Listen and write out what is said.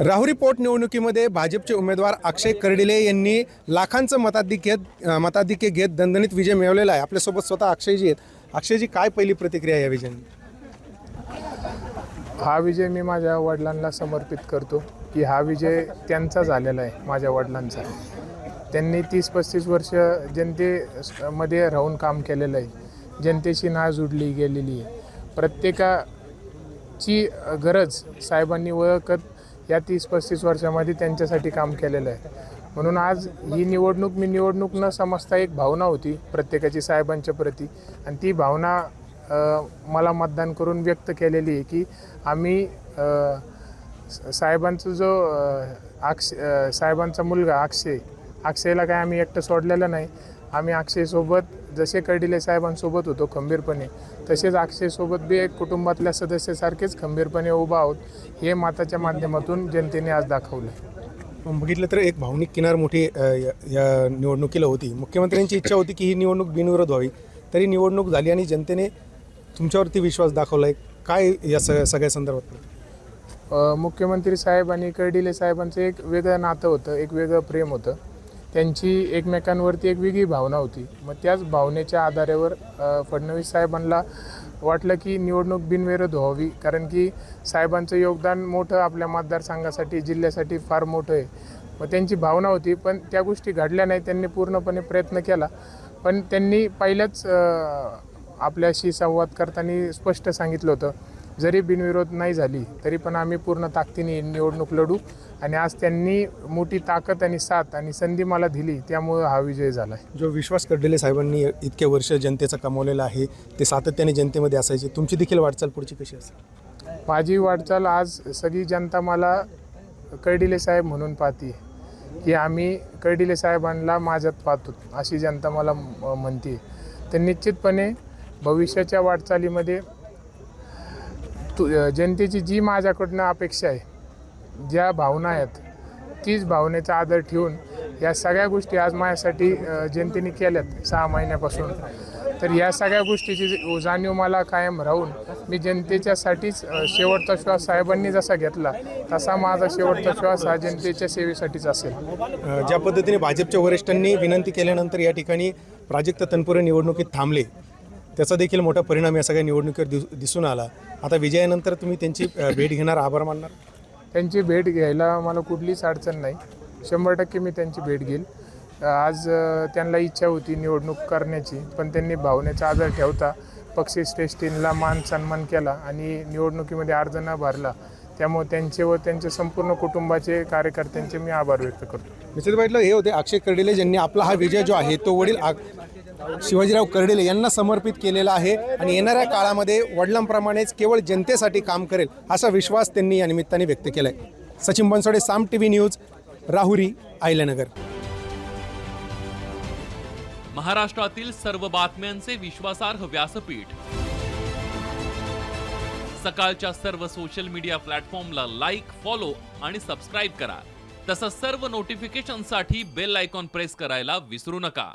राहुरी पोटनिवडणुकीमध्ये भाजपचे उमेदवार अक्षय कर्डिले यांनी लाखांचं मताधिक्य घेत दणदणीत विजय मिळवलेला आहे। आपल्यासोबत स्वतः अक्षयजी आहेत। अक्षयजी, काय पहिली प्रतिक्रिया या विजयाने? हा विजय मी माझ्या वडिलांना समर्पित करतो की हा विजय त्यांचा झालेला आहे, माझ्या वडिलांचा। त्यांनी 30-35 वर्ष जनतेमध्ये राहून काम केलेलं आहे, जनतेशी नाळ जुडली गेलेली आहे। प्रत्येकाची गरज साहेबांनी ओळखत या 30-35 वर्षामध्ये त्यांच्यासाठी काम केलेलं आहे। म्हणून आज ही निवडणूक न समजता एक भावना होती प्रत्येकाची साहेबांच्या प्रती, आणि ती भावना मला मतदान करून व्यक्त केलेली आहे की आम्ही साहेबांचा साहेबांचा मुलगा अक्षयला काय आम्ही एकटं सोडलेलं नाही। आम्ही अक्षयसोबत जसे कर्डिले साहेबांसोबत होतो खंबीरपणे, तसेच अक्षयसोबत बी एक कुटुंबातल्या सदस्यासारखेच खंबीरपणे उभा आहोत, हे मताच्या माध्यमातून जनतेने आज दाखवलं। बघितलं तर एक भावनिक किनार मोठी या निवडणुकीला होती। मुख्यमंत्र्यांची इच्छा होती की ही निवडणूक बिनविरोध व्हावी, तरी निवडणूक झाली आणि जनतेने तुमच्यावरती विश्वास दाखवला आहे। काय या सगळ्या संदर्भात? मुख्यमंत्री साहेब आणि कर्डिले साहेबांचं एक वेगळं नातं होतं, एक वेगळं प्रेम होतं। त्यांची एकमेकांवरती एक वेगळी भावना होती। मग त्याच भावनेच्या आधारावर फडणवीस साहेबांना वाटलं की निवडणूक बिनविरोध व्हावी, कारण की साहेबांचं योगदान मोठं आपल्या मतदारसंघासाठी, जिल्ह्यासाठी फार मोठं आहे। मग त्यांची भावना होती, पण त्या गोष्टी घडल्या नाही। त्यांनी पूर्णपणे प्रयत्न केला, पण त्यांनी पहिल्याच आपल्याशी संवाद करताना स्पष्ट सांगितलं होतं, जरी बिनविरोध नाही झाली तरी पण आम्ही पूर्ण ताकदीने निवडणूक लढू। आणि आज त्यांनी मोठी ताकद आणि साथ आणि संधी मला दिली, त्यामुळे हा विजय झाला आहे। जो विश्वास कर्डिले साहेबांनी इतके वर्ष जनतेचा कमावलेला आहे, ते सातत्याने जनतेमध्ये असायचे। तुमची देखील वाटचाल पुढची कशी असेल? माझी वाटचाल आज सगळी जनता मला कर्डिले साहेब म्हणून पाहते की आम्ही कर्डिले साहेबांना माझ्यात पाहतो, अशी जनता मला म्हणते। तर निश्चितपणे भविष्याच्या वाटचालीमध्ये जनतेची जी माझ्याकडनं अपेक्षा आहे, ज्या भावना आहेत, तीच भावनेचा आदर ठेवून या सगळ्या गोष्टी आज माझ्यासाठी जनतेने केल्यात 6 महिन्यापासून। तर या सगळ्या गोष्टीची जाणीव मला कायम राहून मी जनतेच्यासाठीच शेवटचा श्वास साहेबांनी जसा घेतला तसा माझा शेवटचा श्वास हा जनतेच्या सेवेसाठीच असेल। ज्या पद्धतीने भाजपच्या वरिष्ठांनी विनंती केल्यानंतर या ठिकाणी प्राजक्त तनपुरे निवडणुकीत थांबले, त्याचा देखील मोठा परिणाम या सगळ्या निवडणुकीवर दिसून आला। आता विजयानंतर तुम्ही त्यांची भेट घेणार, आभार मानणार? त्यांची भेट घ्यायला मला कुठलीच अडचण नाही, 100% मी त्यांची भेट घेईल। आज त्यांना इच्छा होती निवडणूक करण्याची, पण त्यांनी भावनेचा आदर ठेवता पक्षश्रेष्ठींना मान सन्मान केला आणि निवडणुकीमध्ये अर्ज न भरला। त्यामुळे त्यांचे व त्यांच्या संपूर्ण कुटुंबाचे, कार्यकर्त्यांचे मी आभार व्यक्त करतो। निश्चित पाहिलं, हे होते अक्षय कर्डिले, ज्यांनी आपला हा विजय जो आहे तो वडील शिवाजीराव कर्डिले यांना समर्पित केलेला आहे आणि येणाऱ्या काळामध्ये वडिलांप्रमाणेच केवळ जनतेसाठी काम करेल असा विश्वास त्यांनी या निमित्ताने व्यक्त केला आहे। सचिन बनसोडे, साम टीव्ही न्यूज, राहुरी, अहिल्यानगर। महाराष्ट्रातील सर्व बातम्यांचे विश्वासार्ह व्यासपीठ, सकाळच्या सर्व सोशल मीडिया प्लॅटफॉर्मला लाईक, फॉलो आणि सबस्क्राईब करा। तसंच सर्व नोटिफिकेशनसाठी बेल आयकॉन प्रेस करायला विसरू नका।